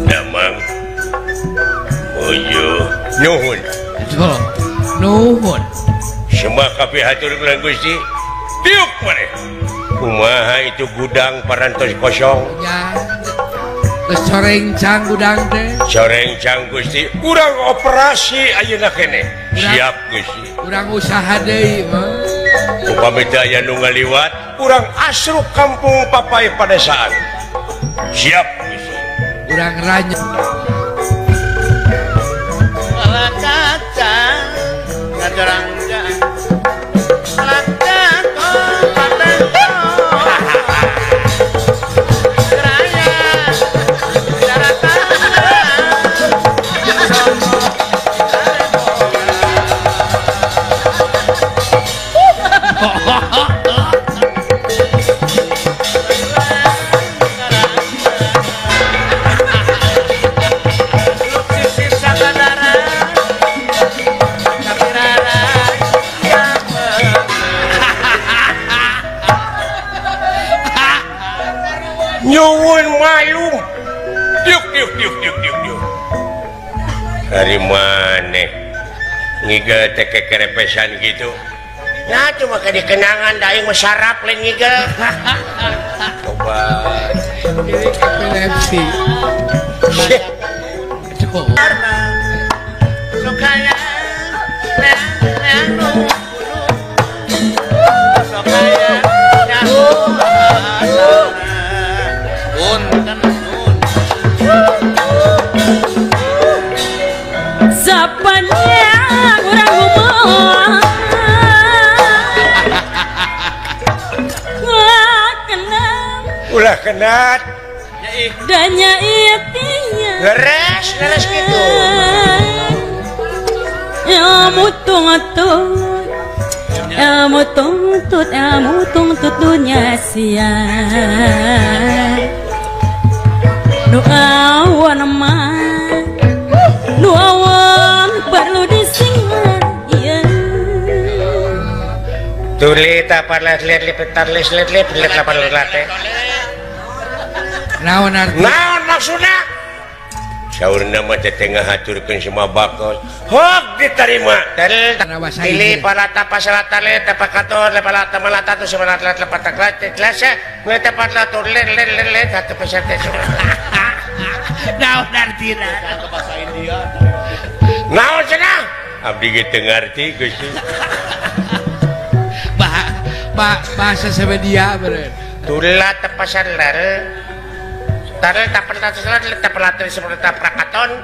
Damang Uyu nuhun nuhun semua kabeh hatur kula Gusti tiuk mare kumaha itu gudang parantos kosong ya corencang gudang teh corencang Gusti urang operasi ayeuna kene siap Gusti urang usaha deui upami teh aya nu ngaliwat urang asruk kampung Papai pada saat siap Gusti urang ranya ala kaca ngajarangga laka patento raya daratan nyuwun malum diuk dari mana ngigel teke kerepesan gitu nah cuma ke dikenangan daing masarap lain ngigel coba ini epilepsi sukaya leanu sukaya nyahu punten Sapanya urang ngomong ulah kenat danya itinya leres gitu ilmu tungtut dunia sia nu awan mah nu awan perlu disingan iya tulis apa lihat lapan late naon arti naon maksudnya saurna mah tengah haturkeun semua bakal hok diterima pilih palata pasalata le tapakator le palata malata tu semalata lepatak late kelas mulai tepat latur le hatu pesate naon artina bahasa India naon cenah abdi ge teu ngarti Gusti bahasa sebedia beren tulah tepasan lare tarel tapelatur seperti prakaton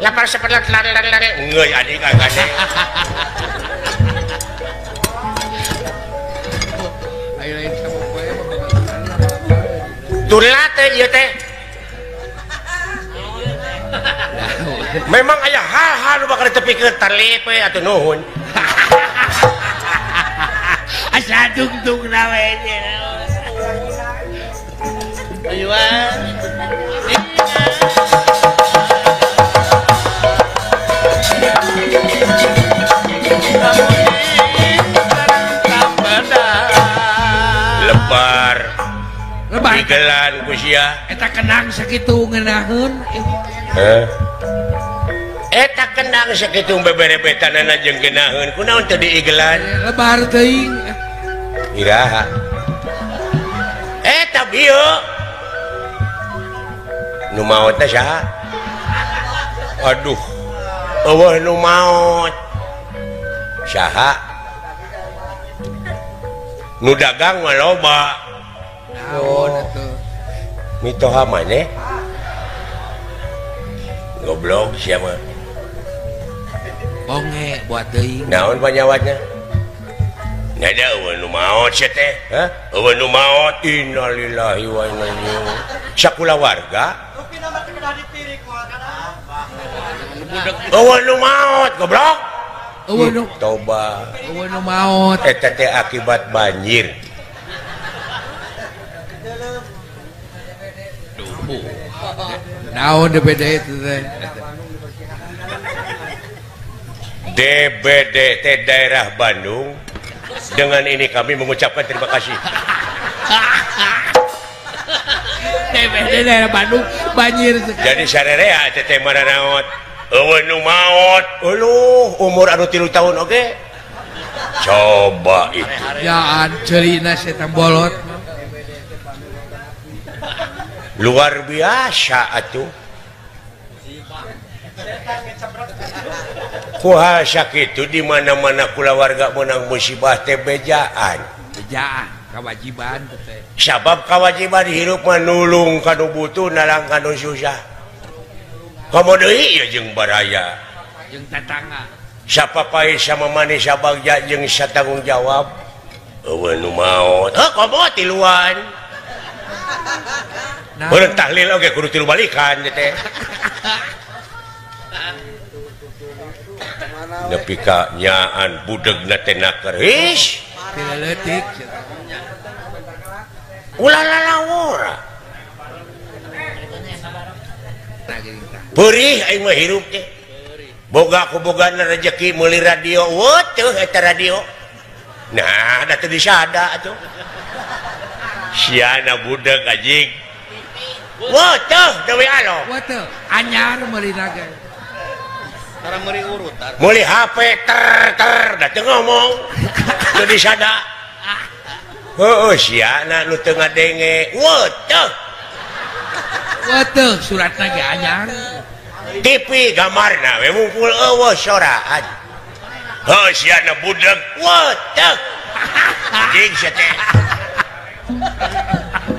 lapar seperti lari ngeuy adik kagade ayo lain sama poe tulah teh ieu teh memang aya hal-hal nu bakal ditepikeun tarlip we atuh nuhun asa dung nawe ayuan lebar digelan ku sia eta kenang sakitu ngeunaheun eta kendang sakitu beberebetanana jeung geunaheun kunaon teu diigelan lebar teuing iraha eta bieu nu maot teh saha aduh eueuh nu maot saha nu dagang mah loba naon atuh mitoha maneh goblok sia mah bonge buat teuing naon panyawatna ngada eueuh nu maot sia teh eueuh nu maot innalillahi wa inna ilaihi sakula warga eueuh nu maot goblok eueuh nu toba eueuh nu maot eta teh akibat banjir naon DBD itu teh DBD teh daerah Bandung. Dengan ini kami mengucapkan terima kasih. di daerah Bandung banjir. Jadi sarerea teh mana naot? Eueuh nu maot. Umur anu 3 tahun oge. Coba itu. Jaan cerina setan bolot. Luar biasa atuh. Kuasa kitu di mana-mana kula warga menang musibah teh bejaan. Bejaan kewajiban teh. Sabab kewajiban hirup manulung kanu butuh nalang kanu susah. Komo deui ieu jeung baraya. Jeung tatangga. Sapapae sama manis sabagja jeung satanggung jawab. Eueuh nu maot. Komo tiluan. Nah, Beureuh tahlil oge kudu tilu balikan teh. Nepi ka nyaan budegna teh naker. Hish. Tileletik. Ulah lalawora. Nah geuning tah. Perih aing mah hirup teh. Boga ku bogana rezeki meuli radio. Teuh eta radio. Nah, da teu disada atuh. Siana budeg anjing. Teuh deui alo. Wah teu anyar meulina ge. Cara meri urutan. Meuli HP ter da teu ngomong. Teu disada. Heueuh siana nu teu ngadenge. Teuh. Wah teu suratna ge anyar. TV gamarna we mungkul eueuh soraan. Heuh siana budeg. Teuh. Anjing sia teh.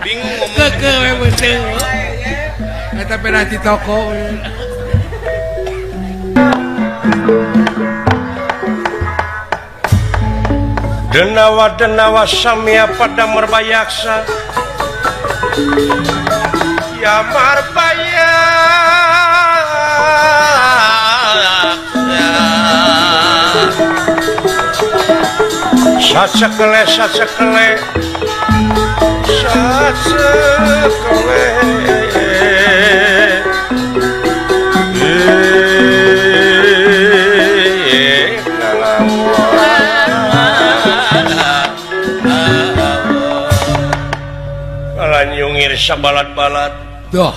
Bingung ngomong. Keke we beuteuh. Eta pernah di toko. Denawa-denawa samia pada merbayaksa. Ya marbaya. Sasekele sasekele. Sasekele. Nyungir sabalat-balat. Doh.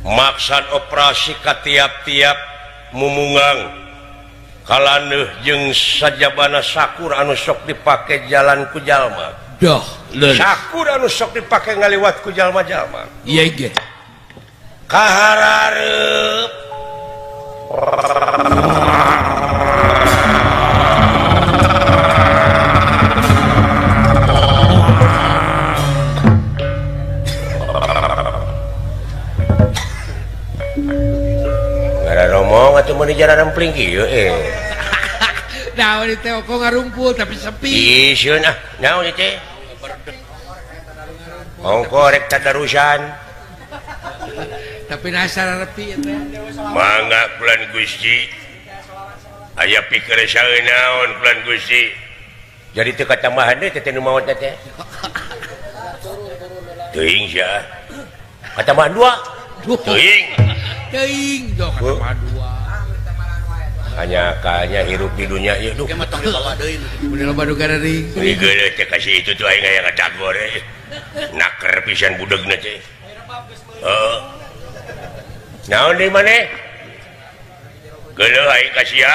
Maksud operasi ka tiap-tiap mumungang kalaneuh jeung sajabana sakur anu sok dipake jalan ku jalma. Doh, leuleuh. Sakur anu sok dipake ngaliwat ku jalma-jalma. Iya ge. Kaharareup. Atuh mun di jalanan pling kieu Nah, ini teh kok ngarumpul tapi sepi. Iseun naon ieu teh? Ongko rek tadarusan. Tapi nasar repi teh. Mangga bulan Gusti. Aya pikir saeun naon bulan Gusti. Jadi teu katambahan deui teh nu maot teh. Teuing sia. Katambahan 2. Teuing. Teuing doh katambahan 2. Hanya hirup di dunia ieu duh. Ge mah tong dibawa deui. Udah loba duga ring. Geuleuh teh kasih itu tuh aing aya ngacagor naker pisan budegna teh. Heeh. Naon deui maneh? Geuleuh aing kasih ya.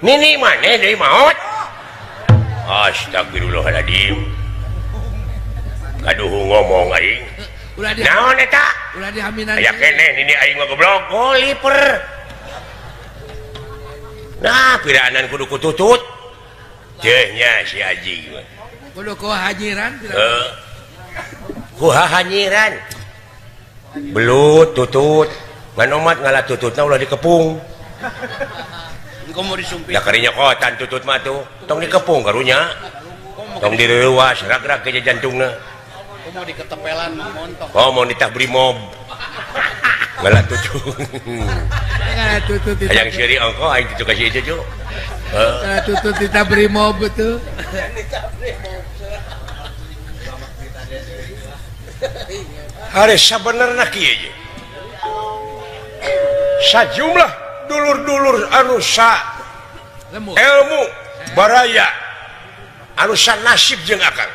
Nini maneh deui maot. Astagfirullahaladzim. Kaduh ngomong aing. Ulah di Naon eta? ulah dihaminan. Aya keneh nini aing mah goblok. Oh, liper. Nah, piranan kudu kututut. Teuh nya si Haji mah. Kudu ku hajiran. Kuha hanyiran. Belut tutut. Ngan omat ngalah tututna ulah dikepung. Engko mau disumpit. Da karinya kotan tutut mah tuh. Tong dikepung karunya. Tong direuwas rag-rag ke jantungna. Engko mau diketepelan montok. Oh, mau ditah brimob. Ngalah tutut. Kana tutut itu. Hayang siri ongko aing tutu kasih itu, Cuk. Kana tutut kita beri mob betul. Hari sabenerna kieu ye. Sajumlah dulur-dulur anu sa Lemu. ilmu baraya anu sa nasib jeung akang.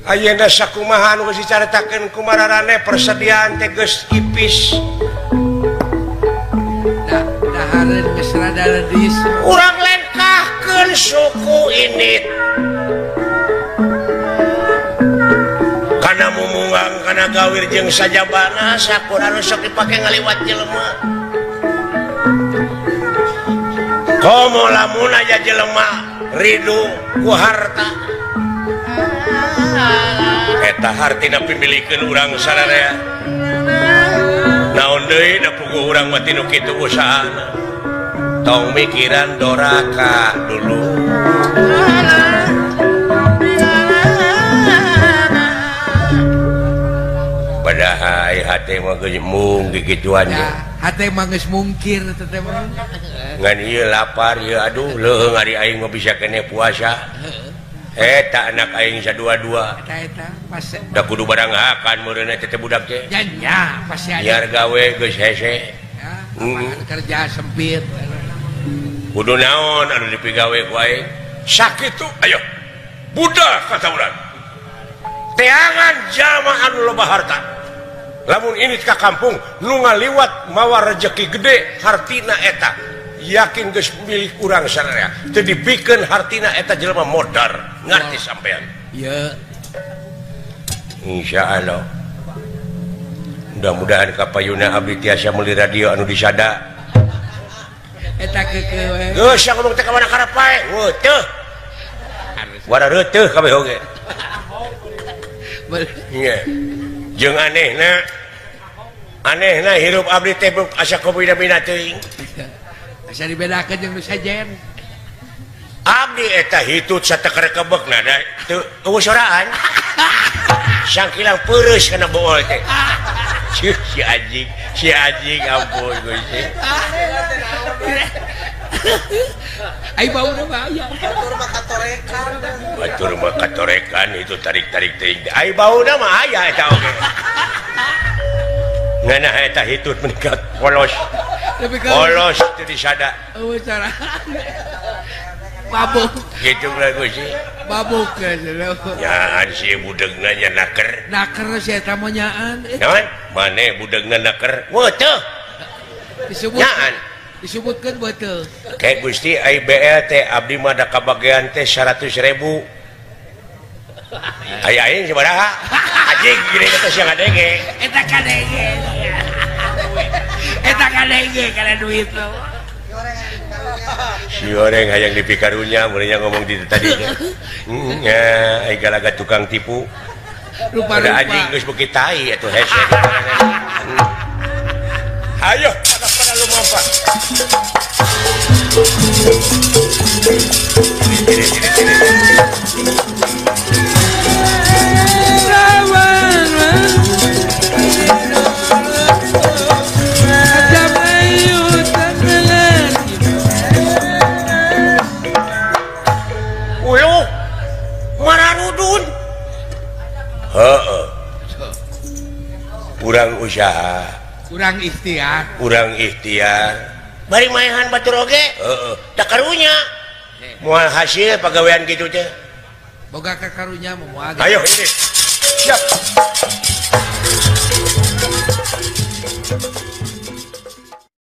ayeuna sakumaha anu geus dicaritakeun ku mararane persediaan teh geus ipis. Dahareun geus rada leudis. Urang lengkahkeun suku ini. Kana mumungang kana gawir jeung sajabana sakur anu sok dipake ngaliwat jelema. Komo lamun aya jelema ridu ku harta. Eta hartina pimilikeun urang sadaya. Naon deui da puguh urang mah tinu kitu usahana. Tong mikiran doraka dulu. Padahal hate mah geus mung gigituan ya. Hate mah geus mungkir teh mah. Ngan ieu lapar ieu aduh leuheung ari aing mah bisa kene puasa. Eta anak aing sadua-dua. Eta pas Da kudu barang akan meureunna teh budak teh. nya pasti aya. Biar gawe geus hese. Ya, lapangan kerja sempit. Kudu naon anu dipigawe ku aing? Sakitu ayo. Budak kata urang. Teangan jalma anu loba harta. Lamun ini ka kampung nu ngaliwat mawa rezeki gede hartina eta. Yakin geus milik urang sadaya. Teu dipikeun hartina eta jelema modar. Ngarti sampean? Ieu. Insyaallah. Mudah-mudahan kapayuna abdi tiasa meuli radio anu disada. Eta keukeu we. Geus ngomong teh ka mana karep wae. Weuh teuh. Wara reuteuh kabeh oge. Iya. Jeung anehna hirup abdi teh asa kabina-bina teuing. Asa dibedakeun jeung nu sajen. Abdi eta hitut sateker kebeukna da teu eueuh soraan. Sangkilang peureus kana bool teh. Si anjing ampun Gusti. Ai bauna mah aya. Batur mah katorekan itu tarik-tarik teuing. Ai bauna mah aya eta oge. Ngana eta hitut meningkat polos. Tapi Polos teu disada. eueuh cara. Mabuk. Gitu lah Gusti. Mabuk geus. Nyaan si budegna nya naker. Naker si eta mah nyaan. Naon? Mane budegna naker? Weuh teuh. Disebut Nyaan. disebutkeun beuteuh. Kayak Gusti IBL teh abdi mah da kabagean teh 100.000. Aya aing sabaraha? Anjing gini kata siang adenge. Eta kadenge. Eta kadenge kana duit lo. Si orang hayang dipikarunya, mulanya ngomong di tadi. Ya, ai galaga tukang tipu. Rupa-rupa. Udah anjing geus beuki tai atuh hese. Ayo, pada lu mampa. Mararudun. Heeh. Urang usaha. Kurang ikhtiar. Urang ikhtiar. Bari maehan batur oge. Heeh. Da karunya. Moal hasil pagawean kitu teh. Boga kakarunya moal. Ayo ini. Siap.